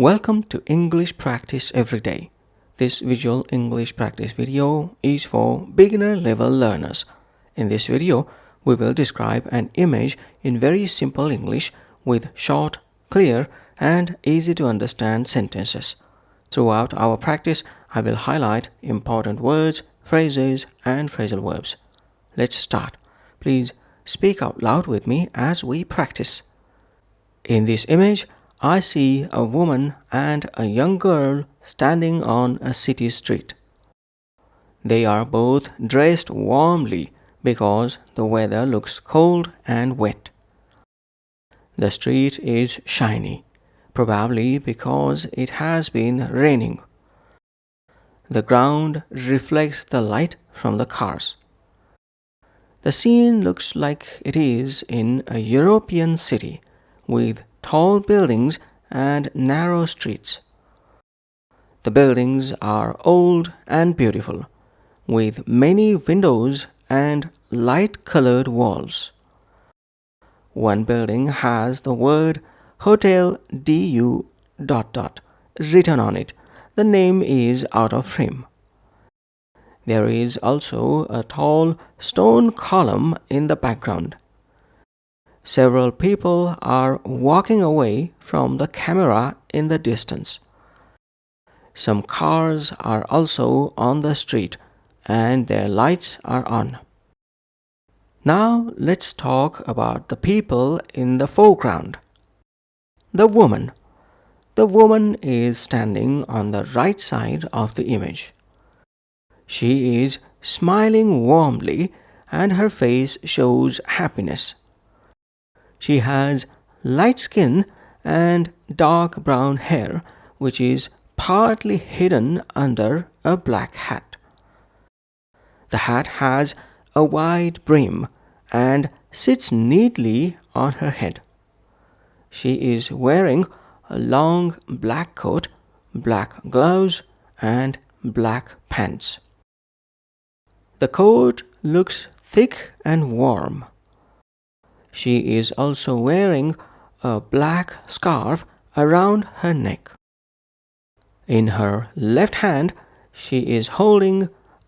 Welcome to English Practice Every Day. This visual English practice video is for beginner level learners. In this video, we will describe an image in very simple English with short, clear, and easy to understand sentences. Throughout our practice, I will highlight important words, phrases, and phrasal verbs. Let's start. Please speak out loud with me as we practice. In this image, I see a woman and a young girl standing on a city street. They are both dressed warmly because the weather looks cold and wet. The street is shiny, probably because it has been raining. The ground reflects the light from the cars. The scene looks like it is in a European city with tall buildings and narrow streets. The buildings are old and beautiful, with many windows and light-colored walls. One building has the word Hotel DU ... written on it. The name is out of frame. There is also a tall stone column in the background. Several people are walking away from the camera in the distance. Some cars are also on the street and their lights are on. Now let's talk about the people in the foreground. The woman. The woman is standing on the right side of the image. She is smiling warmly and her face shows happiness. She has light skin and dark brown hair, which is partly hidden under a black hat. The hat has a wide brim and sits neatly on her head. She is wearing a long black coat, black gloves, and black pants. The coat looks thick and warm. She is also wearing a black scarf around her neck. In her left hand, she is holding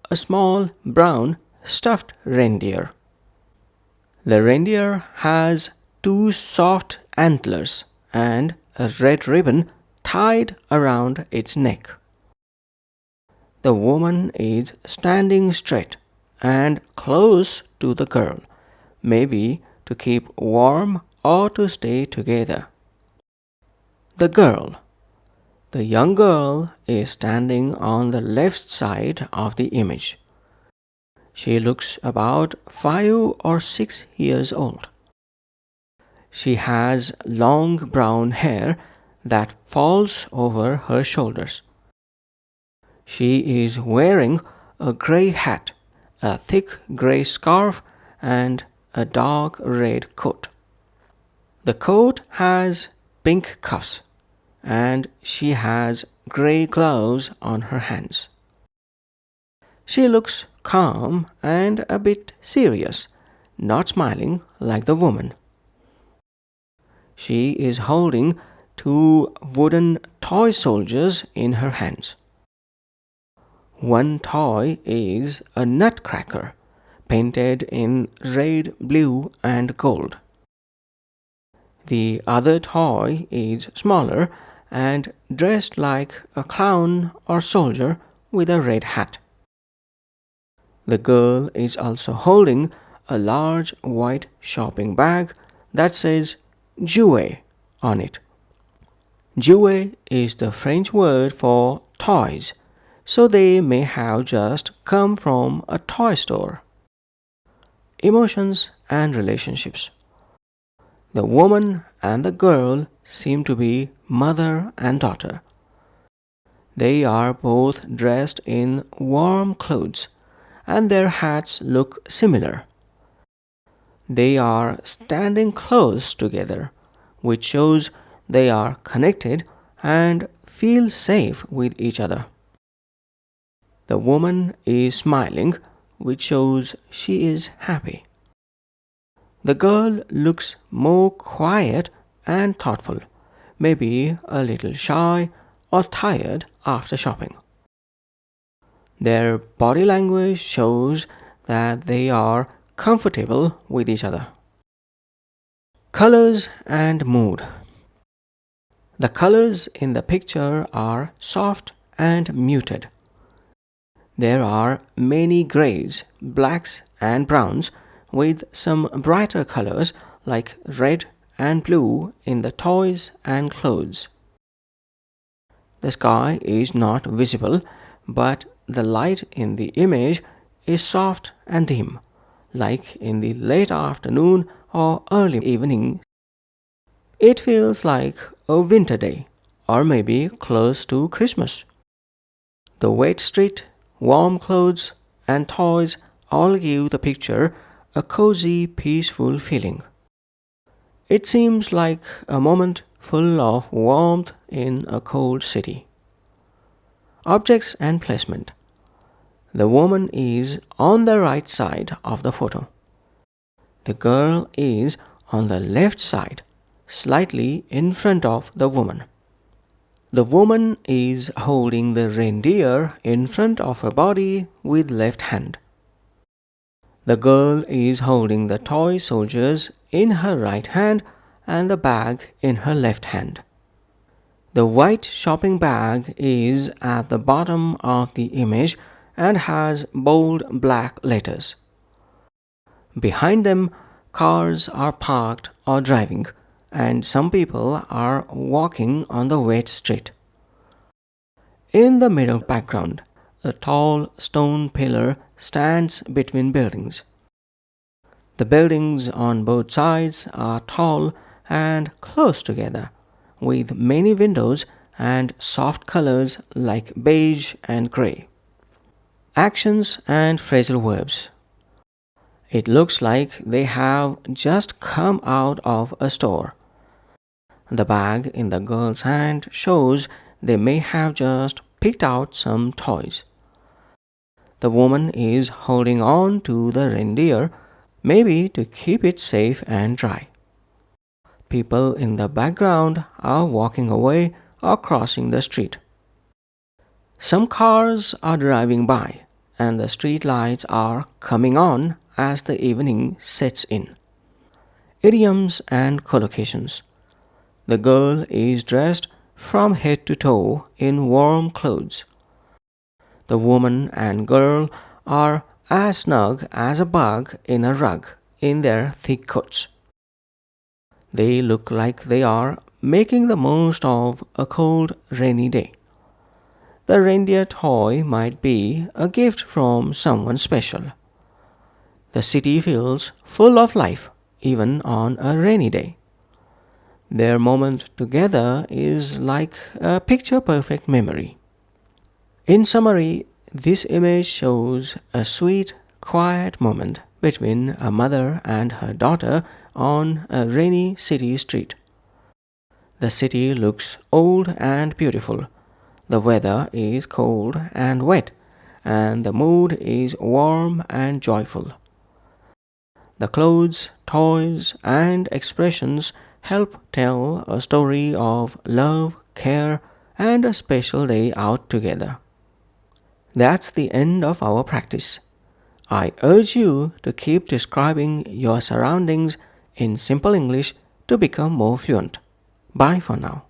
a small brown stuffed reindeer. The reindeer has two soft antlers and a red ribbon tied around its neck. The woman is standing straight and close to the girl, maybe to keep warm or to stay together. The girl. The young girl is standing on the left side of the image. She looks about 5 or 6 years old. She has long brown hair that falls over her shoulders. She is wearing a gray hat, a thick gray scarf, and a dark red coat. The coat has pink cuffs, and she has gray gloves on her hands. She looks calm and a bit serious, not smiling like the woman. She is holding 2 wooden toy soldiers in her hands. One toy is a nutcracker, painted in red, blue, and gold. The other toy is smaller and dressed like a clown or soldier with a red hat. The girl is also holding a large white shopping bag that says jouet on it. Jouet is the French word for toys, so they may have just come from a toy store. Emotions and relationships. The woman and the girl seem to be mother and daughter. They are both dressed in warm clothes, and their hats look similar. They are standing close together, which shows they are connected and feel safe with each other. The woman is smiling, which shows she is happy. The girl looks more quiet and thoughtful, may be a little shy or tired after shopping. Their body language shows that they are comfortable with each other. Colors and mood. The colors in the picture are soft and muted. There are many grays, blacks, and browns, with some brighter colors like red and blue in the toys and clothes. The sky is not visible, but the light in the image is soft and dim, like in the late afternoon or early evening. It feels like a winter day, or maybe close to Christmas. The wet street, warm clothes, and toys all give the picture a cozy, peaceful feeling. It seems like a moment full of warmth in a cold city. Objects and placement. The woman is on the right side of the photo. The girl is on the left side, slightly in front of the woman. The woman is holding the reindeer in front of her body with left hand. The girl is holding the toy soldiers in her right hand and the bag in her left hand. The white shopping bag is at the bottom of the image and has bold black letters. Behind them, cars are parked or driving, and some people are walking on the wet street. In the middle background, a tall stone pillar stands between buildings. The buildings on both sides are tall and close together, with many windows and soft colors like beige and gray. Actions and phrasal verbs. It looks like they have just come out of a store. The bag in the girl's hand shows they may have just picked out some toys. The woman is holding on to the reindeer, maybe to keep it safe and dry. People in the background are walking away or crossing the street. Some cars are driving by, and the street lights are coming on as the evening sets in. Idioms and collocations. The girl is dressed from head to toe in warm clothes. The woman and girl are as snug as a bug in a rug in their thick coats. They look like they are making the most of a cold, rainy day. The reindeer toy might be a gift from someone special. The city feels full of life, even on a rainy day. Their moment together is like a picture-perfect memory. In summary, this image shows a sweet, quiet moment between a mother and her daughter on a rainy city street. The city looks old and beautiful. The weather is cold and wet, and the mood is warm and joyful. The clothes, toys, and expressions help tell a story of love, care, and a special day out together. That's the end of our practice. I urge you to keep describing your surroundings in simple English to become more fluent. Bye for now.